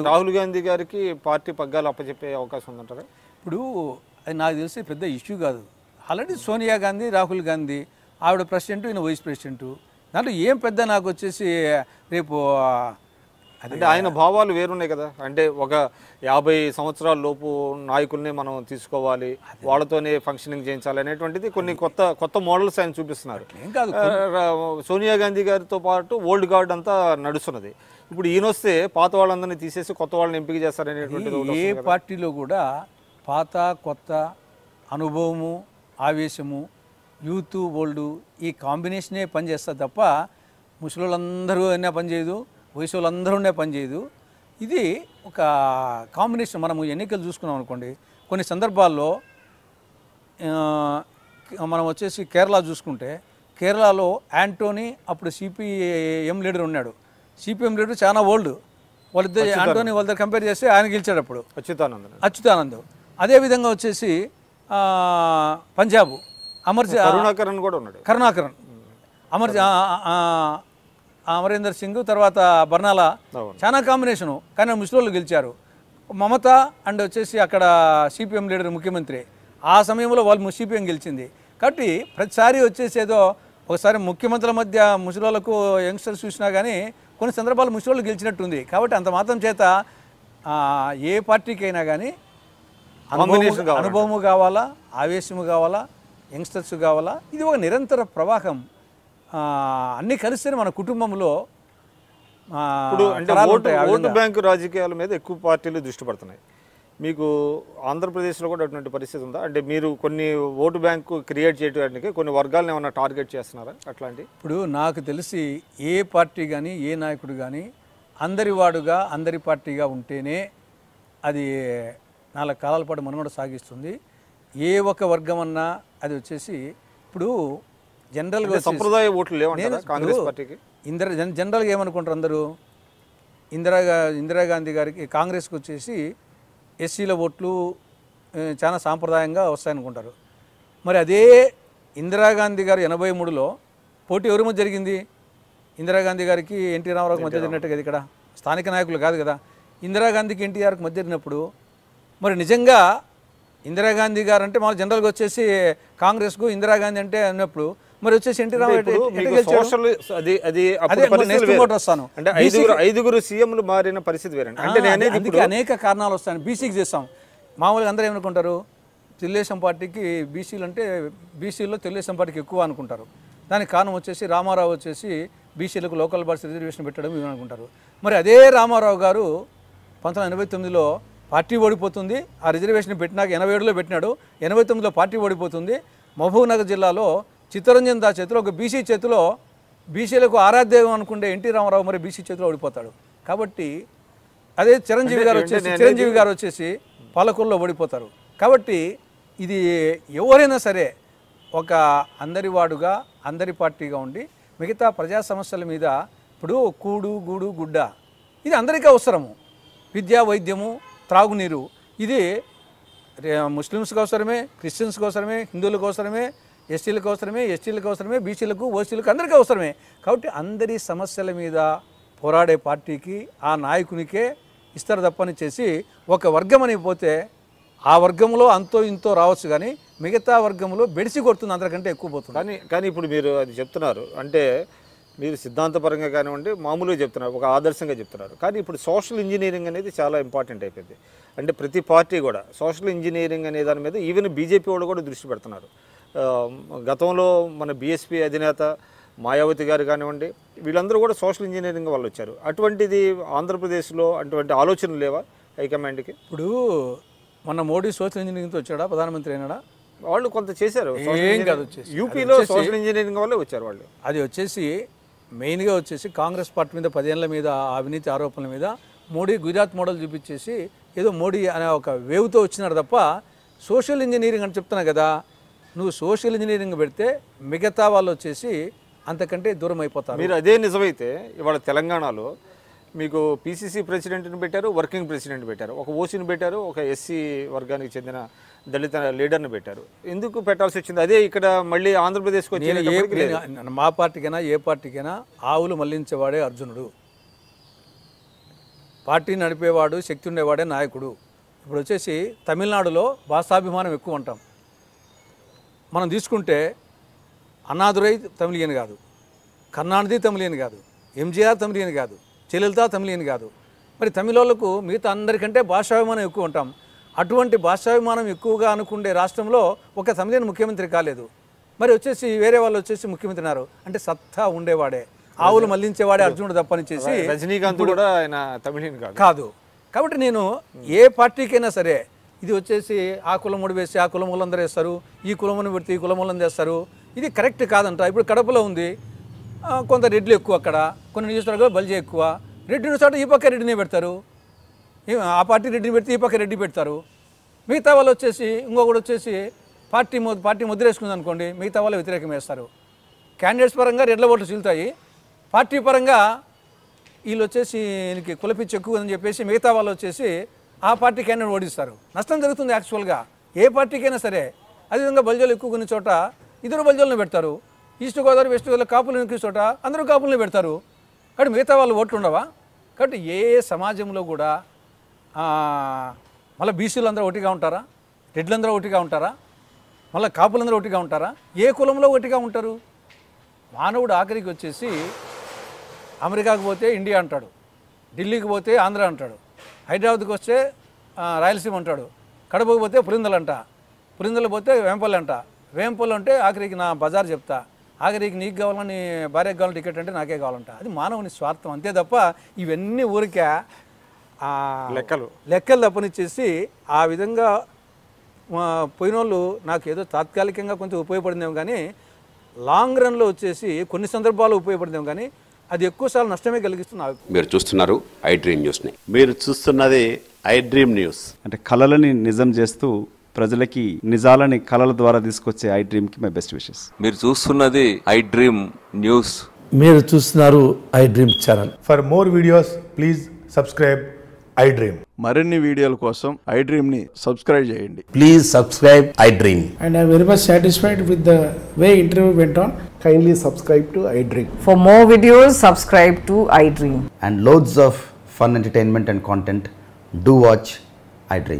రాహుల్ గాంధీ గారికి పార్టీ పగ్గాలు అప్పచెప్పే అవకాశం ఉందంటారా? ఇప్పుడు అది నాకు తెలిసి పెద్ద ఇష్యూ కాదు. ఆల్రెడీ సోనియా గాంధీ, రాహుల్ గాంధీ, ఆవిడ ప్రెసిడెంట్, ఈయన వైస్ ప్రెసిడెంట్. దాంట్లో ఏం పెద్ద నాకు వచ్చేసి రేపు అంటే ఆయన భావాలు వేరున్నాయి కదా. అంటే ఒక 50 సంవత్సరాల లోపు నాయకుల్ని మనం తీసుకోవాలి, వాళ్ళతోనే ఫంక్షనింగ్ చేయించాలి అనేటువంటిది కొన్ని కొత్త మోడల్స్ ఆయన చూపిస్తున్నారు. ఏం కాదు, సోనియా గాంధీ గారితో పాటు ఓల్డ్ గార్డ్ అంతా నడుస్తున్నది. ఇప్పుడు ఈయన వస్తే పాత వాళ్ళందరినీ తీసేసి కొత్త వాళ్ళని ఎంపిక చేస్తారనేటువంటిది. ఏ పార్టీలో కూడా పాత కొత్త అనుభవము, ఆవేశము, యూత్ ఓల్డ్ ఈ కాంబినేషనే పనిచేస్తుంది తప్ప ముసలోళ్ళందరూ అయినా పనిచేయదు, వయసు వాళ్ళందరూ ఉండే పనిచేయదు. ఇది ఒక కాంబినేషన్. మనము ఎన్నికలు చూసుకున్నాం అనుకోండి, కొన్ని సందర్భాల్లో మనం వచ్చేసి కేరళ చూసుకుంటే, కేరళలో యాంటోనీ అప్పుడు సిపిఎం లీడర్ ఉన్నాడు. సిపిఎం లీడర్ చాలా ఓల్డ్. వాళ్ళిద్దరు యాంటోనీ వాళ్ళతో కంపేర్ చేస్తే ఆయన గెలిచాడు అప్పుడు, అచ్యుతానంద్. అదేవిధంగా వచ్చేసి పంజాబ్ కరుణాకరన్ కూడా ఉన్నాడు. అమరీందర్ సింగ్, తర్వాత బర్నాలా, చాలా కాంబినేషను. కానీ ముస్లింలు గెలిచారు. మమతా అండ్ వచ్చేసి అక్కడ సిపిఎం లీడర్ ముఖ్యమంత్రి. ఆ సమయంలో వాళ్ళు సిపిఎం గెలిచింది. కాబట్టి ప్రతిసారి వచ్చేసి ఏదో ఒకసారి ముఖ్యమంత్రుల మధ్య ముస్లింలకు యంగ్స్టర్స్ చూసినా కానీ కొన్ని సందర్భాలు ముస్లింలు గెలిచినట్టుంది. కాబట్టి అంత మాత్రం చేత ఏ పార్టీకి అయినా కానీ అనుభవము కావాలా, ఆవేశము కావాలా, యంగ్స్టర్స్ కావాలా. ఇది ఒక నిరంతర ప్రవాహం. అన్నీ కలిస్తేనే మన కుటుంబంలో ఓటు బ్యాంకు రాజకీయాల మీద ఎక్కువ పార్టీలు దృష్టి పడుతున్నాయి. మీకు ఆంధ్రప్రదేశ్లో కూడా అటువంటి పరిస్థితి ఉందా? అంటే మీరు కొన్ని ఓటు బ్యాంకు క్రియేట్ చేయడానికి కొన్ని వర్గాలను ఏమన్నా టార్గెట్ చేస్తున్నారా అట్లాంటి? ఇప్పుడు నాకు తెలిసి ఏ పార్టీ కానీ ఏ నాయకుడు కానీ అందరి వాడుగా అందరి పార్టీగా ఉంటేనే అది 4 కాలాల పాటు మనుగడ సాగిస్తుంది. ఏ ఒక వర్గం అన్నా అది వచ్చేసి ఇప్పుడు జనరల్గా సంప్రదాయ ఓట్లు లేవంటారా కాంగ్రెస్ పార్టీకి? జనరల్గా ఏమనుకుంటారు అందరూ, ఇందిరాగాంధీ గారికి కాంగ్రెస్కి వచ్చేసి ఎస్సీల ఓట్లు చాలా సాంప్రదాయంగా వస్తాయనుకుంటారు. మరి అదే ఇందిరాగాంధీ గారు 83లో పోటీ ఎవరి మధ్య జరిగింది? ఇందిరాగాంధీ గారికి ఎన్టీ రామారావుకి మధ్య జరిగినట్టు కదా, ఇక్కడ స్థానిక నాయకులు కాదు కదా. ఇందిరాగాంధీకి ఎన్టీఆర్కి మధ్య జరిగినప్పుడు మరి నిజంగా ఇందిరాగాంధీ గారు అంటే మన జనరల్గా వచ్చేసి కాంగ్రెస్కు ఇందిరాగాంధీ అంటే అన్నప్పుడు మరి వచ్చేసి ఎన్టీ రామారావు వస్తాను అంటే 5 సీఎంలు మారిన పరిస్థితి వేరే. అందుకే అనేక కారణాలు వస్తాయి. బీసీకి చేస్తాం. మామూలుగా అందరూ ఏమనుకుంటారు, తెలుగుదేశం పార్టీకి బీసీలు అంటే బీసీలో తెలుగుదేశం పార్టీకి ఎక్కువ అనుకుంటారు. దానికి కారణం వచ్చేసి రామారావు వచ్చేసి బీసీలకు లోకల్ బాడీస్ రిజర్వేషన్ పెట్టడం ఇవి అనుకుంటారు. మరి అదే రామారావు గారు 1989లో పార్టీ ఓడిపోతుంది. ఆ రిజర్వేషన్ పెట్టినాక 87లో పెట్టినాడు, 89లో పార్టీ ఓడిపోతుంది. మహబూబ్నగర్ జిల్లాలో చిత్తరంజన్ దాస్ చేతిలో ఒక బీసీ చేతిలో బీసీలకు ఆరాధ్యం అనుకుంటే ఎన్టీ రామారావు మరి బీసీ చేతిలో ఓడిపోతాడు. కాబట్టి అదే చిరంజీవి గారు వచ్చేసి పాలకొల్లో ఓడిపోతారు. కాబట్టి ఇది ఎవరైనా సరే ఒక అందరి వాడుగా అందరి పార్టీగా ఉండి మిగతా ప్రజా సమస్యల మీద ఇప్పుడు కూడు గూడు గుడ్డ ఇది అందరికీ అవసరము. విద్యా, వైద్యము, త్రాగునీరు ఇది ముస్లిమ్స్కి అవసరమే, క్రిస్టియన్స్కి అవసరమే, హిందువులకు అవసరమే, ఎస్టీలకు అవసరమే, ఎస్టీలకు అవసరమే, బీసీలకు, ఓసీలకు అందరికీ అవసరమే. కాబట్టి అందరి సమస్యల మీద పోరాడే పార్టీకి ఆ నాయకునికే ఇస్తారు తప్పని చేసి ఒక వర్గం అని పోతే ఆ వర్గంలో అంతో ఇంతో రావచ్చు, కానీ మిగతా వర్గంలో బెడిసి కొడుతుంది, అందరికంటే ఎక్కువ పోతుంది. కానీ ఇప్పుడు మీరు అది చెప్తున్నారు అంటే మీరు సిద్ధాంతపరంగా కానివ్వండి మామూలుగా చెప్తున్నారు, ఒక ఆదర్శంగా చెప్తున్నారు. కానీ ఇప్పుడు సోషల్ ఇంజనీరింగ్ అనేది చాలా ఇంపార్టెంట్ అయిపోయింది. అంటే ప్రతి పార్టీ కూడా సోషల్ ఇంజనీరింగ్ అనే దాని మీద ఈవెన్ బీజేపీ వాళ్ళు కూడా దృష్టి పెడుతున్నారు. గతంలో మన బీఎస్పీ అధినేత మాయావతి గారు కానివ్వండి వీళ్ళందరూ కూడా సోషల్ ఇంజనీరింగ్ వాళ్ళు వచ్చారు. అటువంటిది ఆంధ్రప్రదేశ్లో అటువంటి ఆలోచనలు లేవా హైకమాండ్కి? ఇప్పుడు మన మోడీ సోషల్ ఇంజనీరింగ్తో వచ్చాడా, ప్రధానమంత్రి అయినాడా? వాళ్ళు కొంత చేశారు. ఏం కాదు, యూపీలో సోషల్ ఇంజనీరింగ్ వాళ్ళే వచ్చారు. వాళ్ళు అది వచ్చేసి మెయిన్గా వచ్చేసి కాంగ్రెస్ పార్టీ మీద 10 ఏళ్ల మీద అవినీతి ఆరోపణల మీద మోడీ గుజరాత్ మోడల్ చూపించేసి ఏదో మోడీ అనే ఒక వేవ్తో వచ్చినారు తప్ప సోషల్ ఇంజనీరింగ్ అని చెప్తున్నా కదా. నువ్వు సోషల్ ఇంజనీరింగ్ పెడితే మిగతా వాళ్ళు వచ్చేసి అంతకంటే దూరం అయిపోతారు. మీరు అదే నిజమైతే ఇవాళ తెలంగాణలో మీకు పీసీసీ ప్రెసిడెంట్ని పెట్టారు, వర్కింగ్ ప్రెసిడెంట్ పెట్టారు, ఒక ఓసీని పెట్టారు, ఒక ఎస్సీ వర్గానికి చెందిన దళిత లీడర్ని పెట్టారు. ఎందుకు పెట్టాల్సి వచ్చింది? అదే ఇక్కడ మళ్ళీ ఆంధ్రప్రదేశ్కి వచ్చి మా పార్టీకైనా ఏ పార్టీకైనా ఆవులు మళ్లించేవాడే అర్జునుడు, పార్టీ నడిపేవాడు శక్తి ఉండేవాడే నాయకుడు. ఇప్పుడు వచ్చేసి తమిళనాడులో భాషాభిమానం ఎక్కువ ఉంటాం. మనం తీసుకుంటే అన్నాదురై తమిళియన్ కాదు, కరుణానిధి తమిళియన్ కాదు, ఎంజీఆర్ తమిళియన్ కాదు, జయలలిత తమిళియన్ కాదు. మరి తమిళోళ్ళకు మిగతా అందరికంటే భాషాభిమానం ఎక్కువ ఉంటాం. అటువంటి భాషాభిమానం ఎక్కువగా అనుకుండే రాష్ట్రంలో ఒక తమిళియన్ ముఖ్యమంత్రి కాలేదు. మరి వచ్చేసి వేరే వాళ్ళు వచ్చేసి ముఖ్యమంత్రి అన్నారు అంటే సత్తా ఉండేవాడే, ఆవులు మళ్లించేవాడే అర్జునుడు తప్పని చేసి రజనీకాంత్ కూడా ఆయన తమిళియన్ కాదు. కాబట్టి నేను ఏ పార్టీకైనా సరే ఇది వచ్చేసి ఆ కులం వేసి ఆ కులం వాళ్ళందరూ వేస్తారు, ఈ కులమును పెడితే ఈ కులం వాళ్ళని చేస్తారు, ఇది కరెక్ట్ కాదంట. ఇప్పుడు కడపలో ఉంది, కొంత రెడ్లు ఎక్కువ, అక్కడ కొన్ని నియోజకవర్గాలు బలిజే ఎక్కువ. రెడ్డిని చోట ఈ పక్క రెడ్డినే పెడతారు, ఆ పార్టీ రెడ్డిని పెడితే ఈ పక్క రెడ్డి పెడతారు. మిగతా వాళ్ళు వచ్చేసి ఇంకొకటి వచ్చేసి పార్టీ ముద్ర వేసుకుంది అనుకోండి, మిగతా వాళ్ళు వ్యతిరేకం వేస్తారు. క్యాండిడేట్స్ పరంగా రెడ్ల ఓట్లు చీలుతాయి, పార్టీ పరంగా వీళ్ళు వచ్చేసి ఈయనకి కులపిచ్చి ఎక్కువ అని చెప్పేసి మిగతా వాళ్ళు వచ్చేసి ఆ పార్టీ క్యాండిడేట్ ఓడిస్తారు. నష్టం జరుగుతుంది యాక్చువల్గా ఏ పార్టీకైనా సరే. అదేవిధంగా బల్జోలు ఎక్కువ కొన్ని చోట ఇద్దరు బల్జోలను పెడతారు, ఈస్ట్ గోదావరి వెస్ట్ గోదావరి కాపులు ఎక్కువ చోట అందరూ కాపులను పెడతారు. కాబట్టి మిగతా వాళ్ళు ఓట్లు ఉండవా? కాబట్టి ఏ సమాజంలో కూడా మళ్ళీ బీసీలు అందరూ ఒకటిగా ఉంటారా, రెడ్లందరూ ఒకటిగా ఉంటారా, మళ్ళీ కాపులందరూ ఒకటిగా ఉంటారా? ఏ కులంలో ఒకటిగా ఉంటారు? మానవుడు ఆఖరికి వచ్చేసి అమెరికాకు పోతే ఇండియా అంటాడు, ఢిల్లీకి పోతే ఆంధ్ర అంటాడు, హైదరాబాద్కి వస్తే రాయలసీమ అంటాడు, కడపకు పోతే పురిందలంట, పురిందలు పోతే వేంపల్లి అంట, వేంపల్లి అంటే ఆఖరికి నా బజార్ చెప్తా, ఆఖరికి నీకు కావాలని భార్యకు కావాలని టికెట్ అంటే నాకే కావాలంట. అది మానవుని స్వార్థం అంతే తప్ప ఇవన్నీ ఊరికే లెక్కలు తప్పనిచ్చేసి ఆ విధంగా పోయిన వాళ్ళు నాకు ఏదో తాత్కాలికంగా కొంచెం ఉపయోగపడిందేమో కానీ లాంగ్ రన్లో వచ్చేసి కొన్ని సందర్భాల్లో ఉపయోగపడిందేమో కానీ అది ఎక్కువసార్లు నష్టమే కలిగిస్తుంది. మీరు చూస్తున్నారు ఐ డ్రీమ్ న్యూస్ని. మీరు చూస్తున్నది ఐ డ్రీమ్ న్యూస్. అంటే కళలని నిజం చేస్తూ ప్రజలకి నిజాలని కళల ద్వారా తీసుకొచ్చే ఐ డ్రీమ్కి మై బెస్ట్ విషెస్. మీరు చూస్తున్నది ఐ డ్రీమ్ న్యూస్. మీరు చూస్తున్నారు I dream channel. For more videos please subscribe I dream. మరిన్ని వీడియోల కోసం ఐ డ్రీమ్ని సబ్స్క్రైబ్ చేయండి. Please subscribe I dream. And I am very much satisfied with the way interview went on. Kindly subscribe to I Dream. For more videos, subscribe to I Dream. And loads of fun entertainment and content. Do watch I Dream.